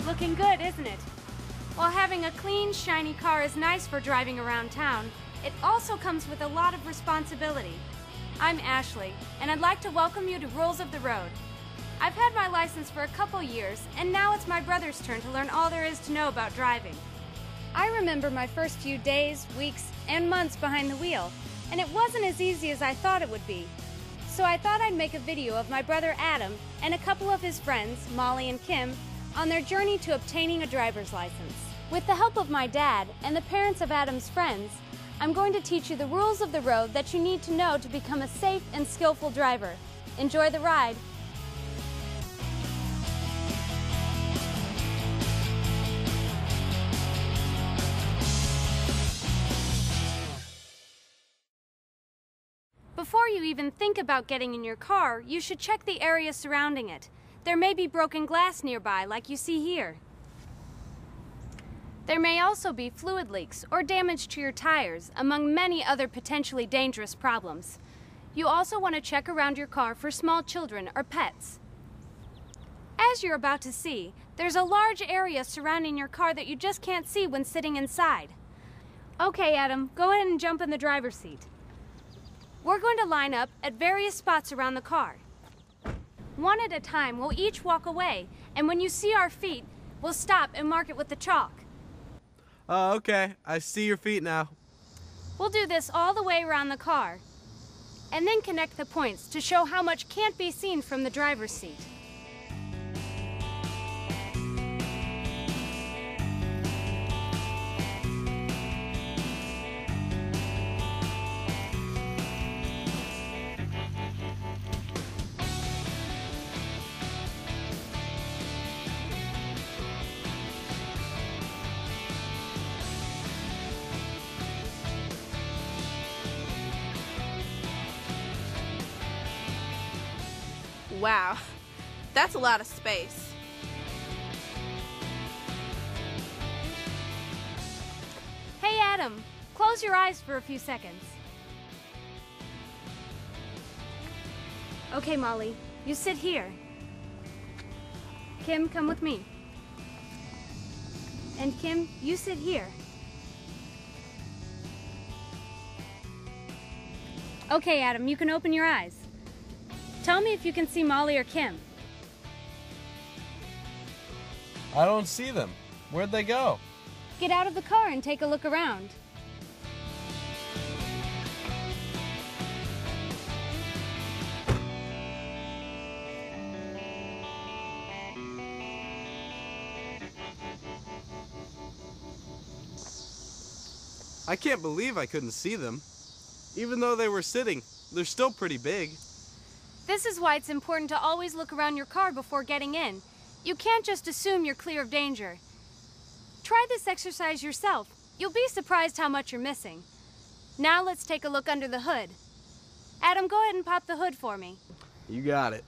Looking good, isn't it? While having a clean, shiny car is nice for driving around town, it also comes with a lot of responsibility. I'm Ashley, and I'd like to welcome you to Rules of the Road. I've had my license for a couple years, and now it's my brother's turn to learn all there is to know about driving. I remember my first few days, weeks, and months behind the wheel, and it wasn't as easy as I thought it would be. So I thought I'd make a video of my brother Adam and a couple of his friends, Molly and Kim, on their journey to obtaining a driver's license. With the help of my dad and the parents of Adam's friends, I'm going to teach you the rules of the road that you need to know to become a safe and skillful driver. Enjoy the ride. Before you even think about getting in your car, you should check the area surrounding it. There may be broken glass nearby, like you see here. There may also be fluid leaks or damage to your tires, among many other potentially dangerous problems. You also want to check around your car for small children or pets. As you're about to see, there's a large area surrounding your car that you just can't see when sitting inside. Okay, Adam, go ahead and jump in the driver's seat. We're going to line up at various spots around the car. One at a time, we'll each walk away, and when you see our feet, we'll stop and mark it with the chalk. Okay. I see your feet now. We'll do this all the way around the car, and then connect the points to show how much can't be seen from the driver's seat. Wow, that's a lot of space. Hey, Adam, close your eyes for a few seconds. Okay, Molly, you sit here. Kim, come with me. And Kim, you sit here. Okay, Adam, you can open your eyes. Tell me if you can see Molly or Kim. I don't see them. Where'd they go? Get out of the car and take a look around. I can't believe I couldn't see them. Even though they were sitting, they're still pretty big. This is why it's important to always look around your car before getting in. You can't just assume you're clear of danger. Try this exercise yourself. You'll be surprised how much you're missing. Now let's take a look under the hood. Adam, go ahead and pop the hood for me. You got it.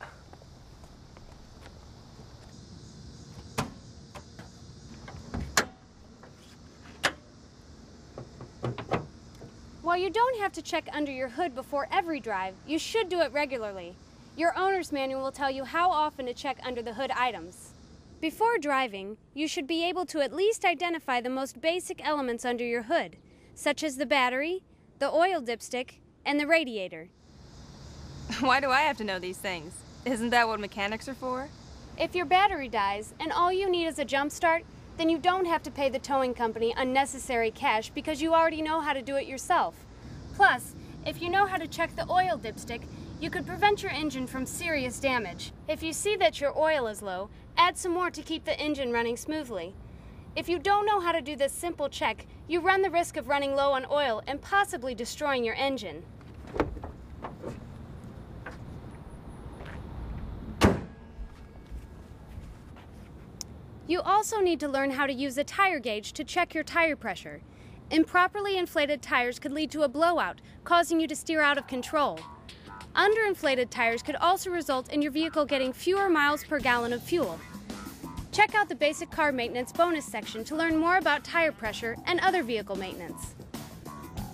While you don't have to check under your hood before every drive, you should do it regularly. Your owner's manual will tell you how often to check under the hood items. Before driving, you should be able to at least identify the most basic elements under your hood, such as the battery, the oil dipstick, and the radiator. Why do I have to know these things? Isn't that what mechanics are for? If your battery dies and all you need is a jump start, then you don't have to pay the towing company unnecessary cash because you already know how to do it yourself. Plus, if you know how to check the oil dipstick, you could prevent your engine from serious damage. If you see that your oil is low, add some more to keep the engine running smoothly. If you don't know how to do this simple check, you run the risk of running low on oil and possibly destroying your engine. You also need to learn how to use a tire gauge to check your tire pressure. Improperly inflated tires could lead to a blowout, causing you to steer out of control. Underinflated tires could also result in your vehicle getting fewer miles per gallon of fuel. Check out the basic car maintenance bonus section to learn more about tire pressure and other vehicle maintenance.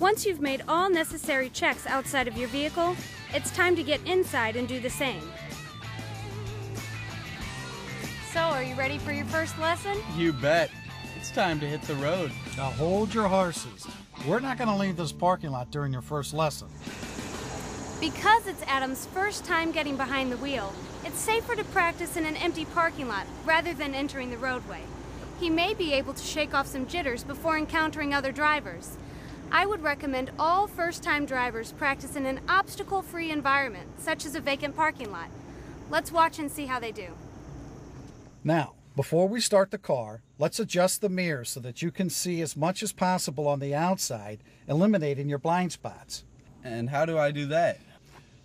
Once you've made all necessary checks outside of your vehicle, it's time to get inside and do the same. So, are you ready for your first lesson? You bet. It's time to hit the road. Now hold your horses. We're not going to leave this parking lot during your first lesson. Because it's Adam's first time getting behind the wheel, it's safer to practice in an empty parking lot rather than entering the roadway. He may be able to shake off some jitters before encountering other drivers. I would recommend all first-time drivers practice in an obstacle-free environment, such as a vacant parking lot. Let's watch and see how they do. Now, before we start the car, let's adjust the mirror so that you can see as much as possible on the outside, eliminating your blind spots. And how do I do that?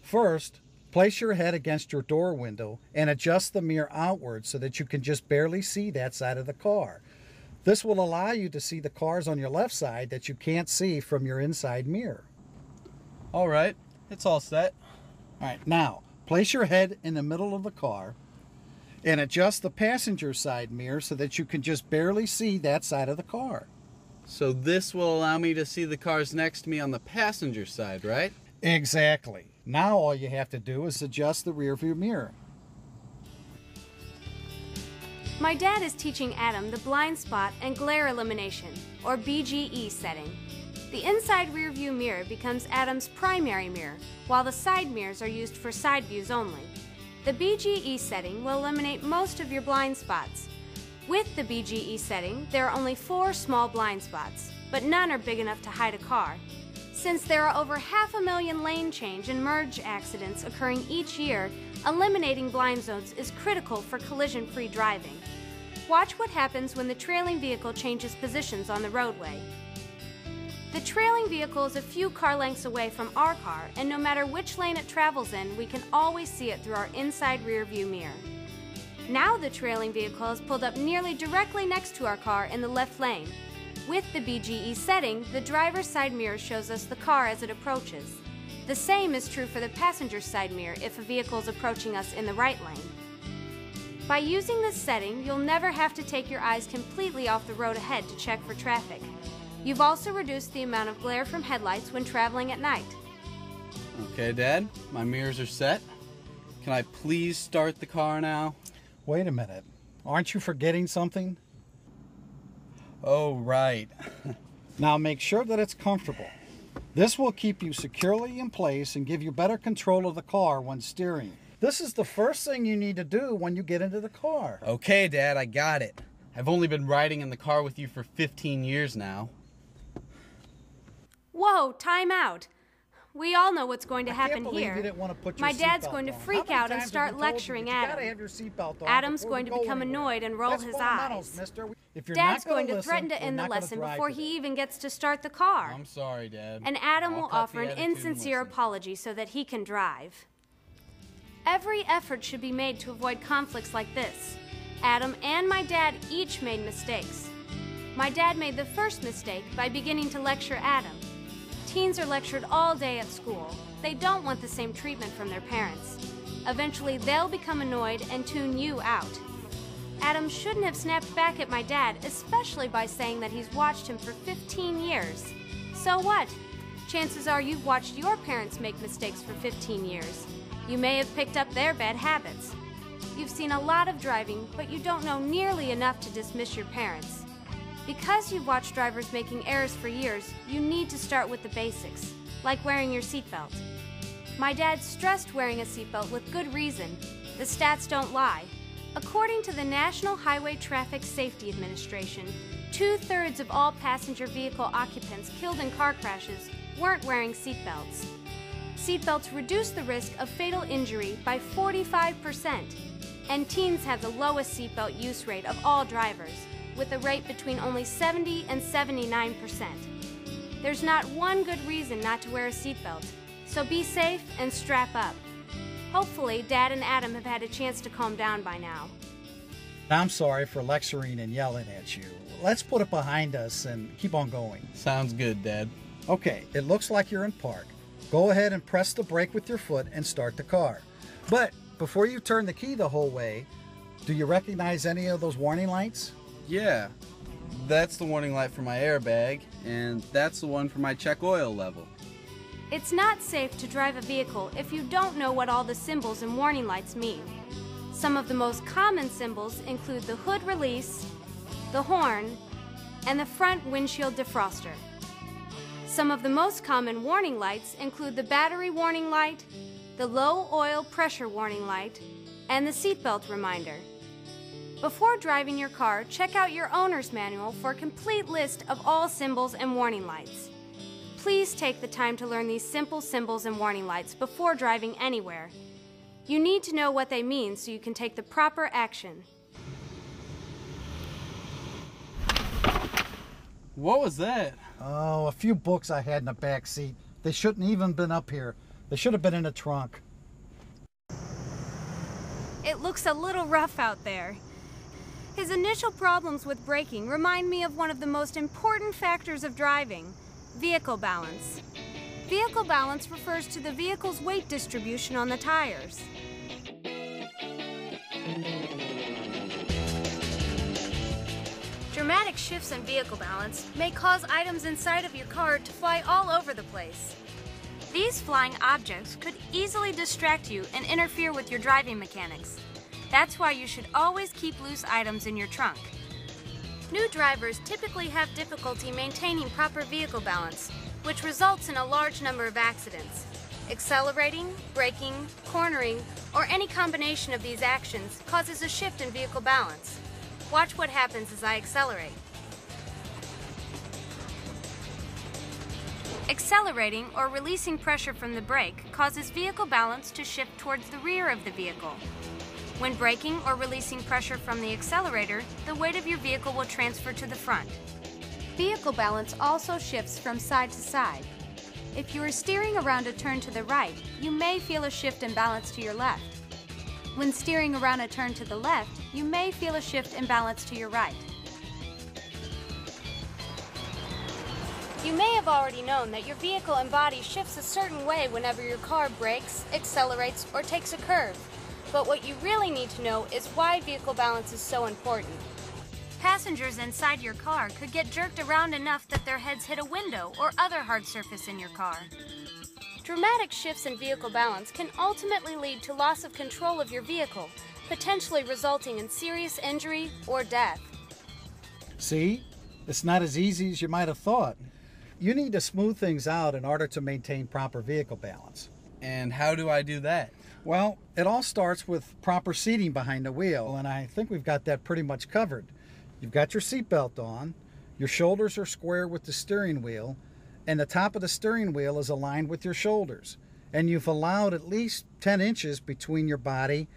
First, place your head against your door window and adjust the mirror outward so that you can just barely see that side of the car. This will allow you to see the cars on your left side that you can't see from your inside mirror. All right, it's all set. All right, now, place your head in the middle of the car and adjust the passenger side mirror so that you can just barely see that side of the car. So this will allow me to see the cars next to me on the passenger side, right? Exactly. Now all you have to do is adjust the rear view mirror. My dad is teaching Adam the blind spot and glare elimination, or BGE setting. The inside rear view mirror becomes Adam's primary mirror, while the side mirrors are used for side views only. The BGE setting will eliminate most of your blind spots. With the BGE setting, there are only 4 small blind spots, but none are big enough to hide a car. Since there are over 500,000 lane change and merge accidents occurring each year, eliminating blind zones is critical for collision-free driving. Watch what happens when the trailing vehicle changes positions on the roadway. The trailing vehicle is a few car lengths away from our car, and no matter which lane it travels in, we can always see it through our inside rear view mirror. Now the trailing vehicle has pulled up nearly directly next to our car in the left lane. With the BGE setting, the driver's side mirror shows us the car as it approaches. The same is true for the passenger side mirror if a vehicle is approaching us in the right lane. By using this setting, you'll never have to take your eyes completely off the road ahead to check for traffic. You've also reduced the amount of glare from headlights when traveling at night. Okay, Dad, my mirrors are set. Can I please start the car now? Wait a minute. Aren't you forgetting something? Oh, right. Now make sure that it's comfortable. This will keep you securely in place and give you better control of the car when steering. This is the first thing you need to do when you get into the car. Okay, Dad, I got it. I've only been riding in the car with you for 15 years now. Whoa, time out. We all know what's going to happen here. You didn't want to put your My dad's seatbelt going to on. freak How many out and times start have we told lecturing you that you gotta Adam. have your seatbelt on Adam's before going we to go become anywhere. annoyed and roll That's his fundamentals, eyes. mister. If you're Dad's not going to listen, threaten to we're end the not gonna lesson drive before today. he even gets to start the car. I'm sorry, Dad. And Adam I'll will cut offer the an attitude and insincere listen. apology so that he can drive. Every effort should be made to avoid conflicts like this. Adam and my dad each made mistakes. My dad made the first mistake by beginning to lecture Adam. Teens are lectured all day at school. They don't want the same treatment from their parents. Eventually, they'll become annoyed and tune you out. Adam shouldn't have snapped back at my dad, especially by saying that he's watched him for 15 years. So what? Chances are you've watched your parents make mistakes for 15 years. You may have picked up their bad habits. You've seen a lot of driving, but you don't know nearly enough to dismiss your parents. Because you've watched drivers making errors for years, you need to start with the basics, like wearing your seatbelt. My dad stressed wearing a seatbelt with good reason. The stats don't lie. According to the National Highway Traffic Safety Administration, 2/3 of all passenger vehicle occupants killed in car crashes weren't wearing seatbelts. Seatbelts reduce the risk of fatal injury by 45%, and teens have the lowest seatbelt use rate of all drivers, with a rate between only 70 and 79%. There's not one good reason not to wear a seatbelt, so be safe and strap up. Hopefully, Dad and Adam have had a chance to calm down by now. I'm sorry for lecturing and yelling at you. Let's put it behind us and keep on going. Sounds good, Dad. Okay, it looks like you're in park. Go ahead and press the brake with your foot and start the car. But before you turn the key the whole way, do you recognize any of those warning lights? Yeah, that's the warning light for my airbag, and that's the one for my check oil level. It's not safe to drive a vehicle if you don't know what all the symbols and warning lights mean. Some of the most common symbols include the hood release, the horn, and the front windshield defroster. Some of the most common warning lights include the battery warning light, the low oil pressure warning light, and the seatbelt reminder. Before driving your car, check out your owner's manual for a complete list of all symbols and warning lights. Please take the time to learn these simple symbols and warning lights before driving anywhere. You need to know what they mean so you can take the proper action. What was that? Oh, a few books I had in the back seat. They shouldn't even been up here. They should have been in the trunk. It looks a little rough out there. His initial problems with braking remind me of one of the most important factors of driving: vehicle balance. Vehicle balance refers to the vehicle's weight distribution on the tires. Dramatic shifts in vehicle balance may cause items inside of your car to fly all over the place. These flying objects could easily distract you and interfere with your driving mechanics. That's why you should always keep loose items in your trunk. New drivers typically have difficulty maintaining proper vehicle balance, which results in a large number of accidents. Accelerating, braking, cornering, or any combination of these actions causes a shift in vehicle balance. Watch what happens as I accelerate. Accelerating or releasing pressure from the brake causes vehicle balance to shift towards the rear of the vehicle. When braking or releasing pressure from the accelerator, the weight of your vehicle will transfer to the front. Vehicle balance also shifts from side to side. If you are steering around a turn to the right, you may feel a shift in balance to your left. When steering around a turn to the left, you may feel a shift in balance to your right. You may have already known that your vehicle and body shifts a certain way whenever your car brakes, accelerates, or takes a curve. But what you really need to know is why vehicle balance is so important. Passengers inside your car could get jerked around enough that their heads hit a window or other hard surface in your car. Dramatic shifts in vehicle balance can ultimately lead to loss of control of your vehicle, potentially resulting in serious injury or death. See? It's not as easy as you might have thought. You need to smooth things out in order to maintain proper vehicle balance. And how do I do that? Well, it all starts with proper seating behind the wheel, and I think we've got that pretty much covered. You've got your seatbelt on, your shoulders are square with the steering wheel, and the top of the steering wheel is aligned with your shoulders. And you've allowed at least 10 inches between your body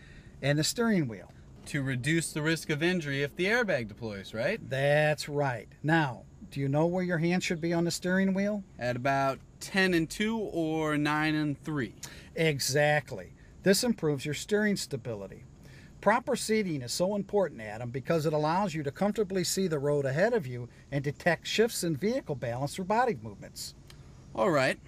and the steering wheel. To reduce the risk of injury if the airbag deploys, right? That's right. Now, do you know where your hand should be on the steering wheel? At about 10 and 2 or 9 and 3. Exactly. This improves your steering stability. Proper seating is so important, Adam, because it allows you to comfortably see the road ahead of you and detect shifts in vehicle balance or body movements. All right.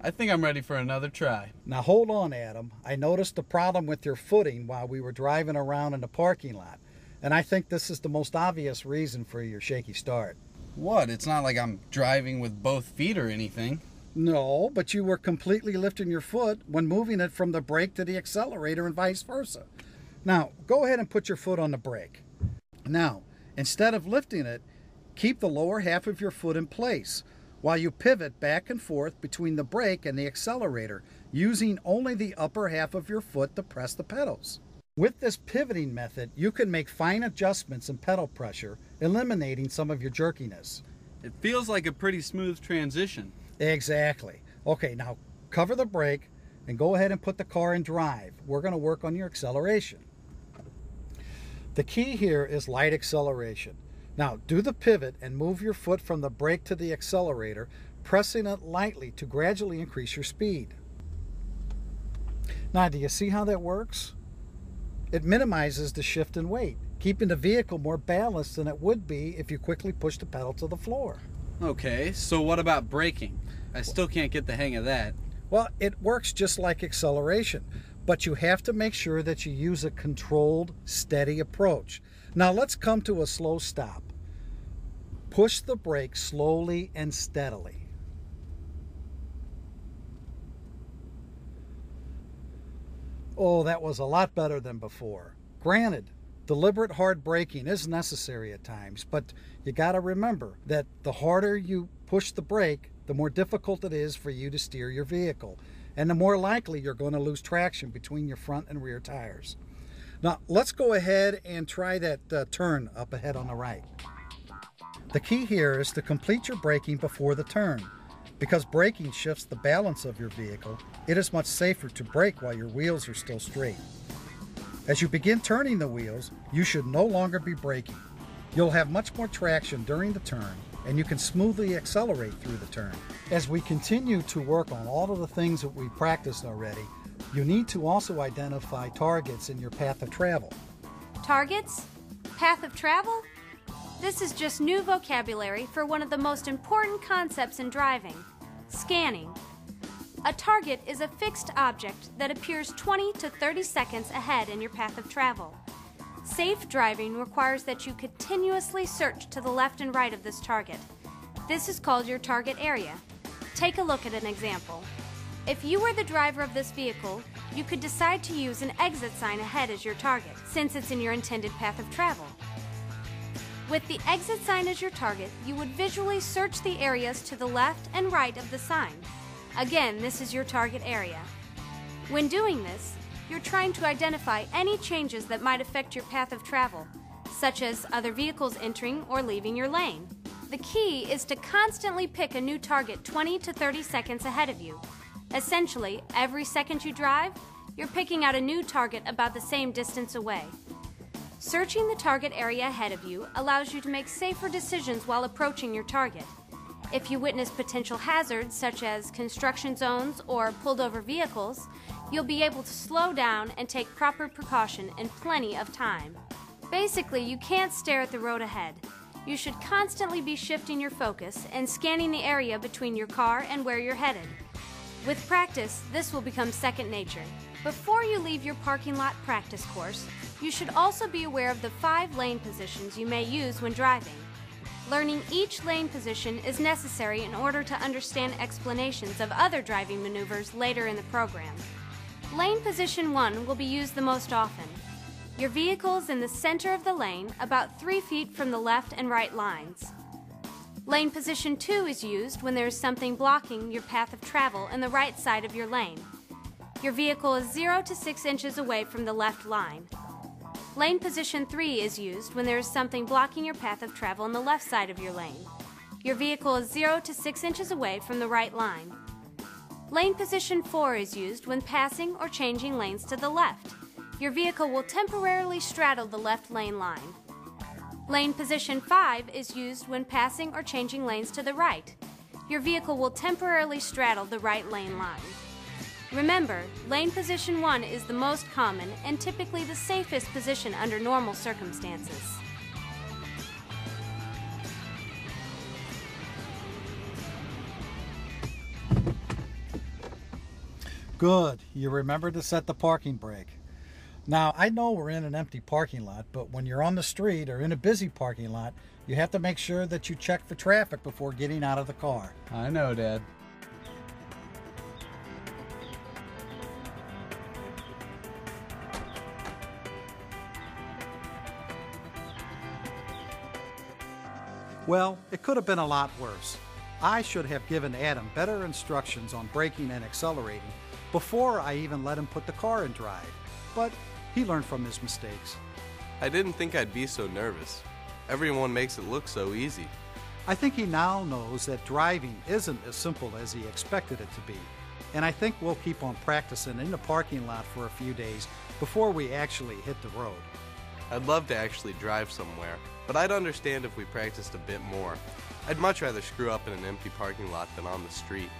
I think I'm ready for another try. Now hold on, Adam. I noticed a problem with your footing while we were driving around in the parking lot, and I think this is the most obvious reason for your shaky start. What? It's not like I'm driving with both feet or anything. No, but you were completely lifting your foot when moving it from the brake to the accelerator and vice versa. Now, go ahead and put your foot on the brake. Now, instead of lifting it, keep the lower half of your foot in place while you pivot back and forth between the brake and the accelerator, using only the upper half of your foot to press the pedals. With this pivoting method, you can make fine adjustments in pedal pressure, eliminating some of your jerkiness. It feels like a pretty smooth transition. Exactly. Okay, now cover the brake and go ahead and put the car in drive. We're going to work on your acceleration. The key here is light acceleration. Now do the pivot and move your foot from the brake to the accelerator, pressing it lightly to gradually increase your speed. Now, do you see how that works? It minimizes the shift in weight, keeping the vehicle more balanced than it would be if you quickly push the pedal to the floor. Okay, so what about braking? I still can't get the hang of that. Well, it works just like acceleration, but you have to make sure that you use a controlled, steady approach. Now let's come to a slow stop. Push the brake slowly and steadily. Oh, that was a lot better than before. Granted, deliberate hard braking is necessary at times, but you got to remember that the harder you push the brake, the more difficult it is for you to steer your vehicle, and the more likely you're going to lose traction between your front and rear tires. Now, let's go ahead and try that turn up ahead on the right. The key here is to complete your braking before the turn. Because braking shifts the balance of your vehicle, it is much safer to brake while your wheels are still straight. As you begin turning the wheels, you should no longer be braking. You'll have much more traction during the turn, and you can smoothly accelerate through the turn. As we continue to work on all of the things that we practiced already, you need to also identify targets in your path of travel. Targets? Path of travel? This is just new vocabulary for one of the most important concepts in driving: scanning. A target is a fixed object that appears 20 to 30 seconds ahead in your path of travel. Safe driving requires that you continuously search to the left and right of this target. This is called your target area. Take a look at an example. If you were the driver of this vehicle, you could decide to use an exit sign ahead as your target, since it's in your intended path of travel. With the exit sign as your target, you would visually search the areas to the left and right of the sign. Again, this is your target area. When doing this, you're trying to identify any changes that might affect your path of travel, such as other vehicles entering or leaving your lane. The key is to constantly pick a new target 20 to 30 seconds ahead of you. Essentially, every second you drive, you're picking out a new target about the same distance away. Searching the target area ahead of you allows you to make safer decisions while approaching your target. If you witness potential hazards such as construction zones or pulled over vehicles, you'll be able to slow down and take proper precaution in plenty of time. Basically, you can't stare at the road ahead. You should constantly be shifting your focus and scanning the area between your car and where you're headed. With practice, this will become second nature. Before you leave your parking lot practice course, you should also be aware of the 5 lane positions you may use when driving. Learning each lane position is necessary in order to understand explanations of other driving maneuvers later in the program. Lane position 1 will be used the most often. Your vehicle is in the center of the lane, about 3 feet from the left and right lines. Lane position 2 is used when there is something blocking your path of travel in the right side of your lane. Your vehicle is 0 to 6 inches away from the left line. Lane position 3 is used when there is something blocking your path of travel on the left side of your lane. Your vehicle is 0 to 6 inches away from the right line. Lane position 4 is used when passing or changing lanes to the left. Your vehicle will temporarily straddle the left lane line. Lane position 5 is used when passing or changing lanes to the right. Your vehicle will temporarily straddle the right lane line. Remember, lane position 1 is the most common and typically the safest position under normal circumstances. Good. You remember to set the parking brake. Now, I know we're in an empty parking lot, but when you're on the street or in a busy parking lot, you have to make sure that you check for traffic before getting out of the car. I know, Dad. Well, it could have been a lot worse. I should have given Adam better instructions on braking and accelerating before I even let him put the car in drive. But he learned from his mistakes. I didn't think I'd be so nervous. Everyone makes it look so easy. I think he now knows that driving isn't as simple as he expected it to be. And I think we'll keep on practicing in the parking lot for a few days before we actually hit the road. I'd love to actually drive somewhere, but I'd understand if we practiced a bit more. I'd much rather screw up in an empty parking lot than on the street.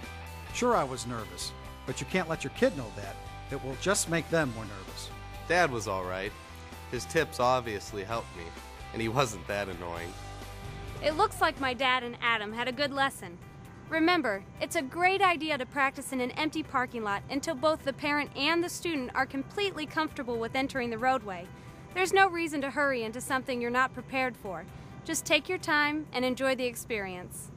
Sure, I was nervous, but you can't let your kid know that. It will just make them more nervous. Dad was all right. His tips obviously helped me, and he wasn't that annoying. It looks like my dad and Adam had a good lesson. Remember, it's a great idea to practice in an empty parking lot until both the parent and the student are completely comfortable with entering the roadway. There's no reason to hurry into something you're not prepared for. Just take your time and enjoy the experience.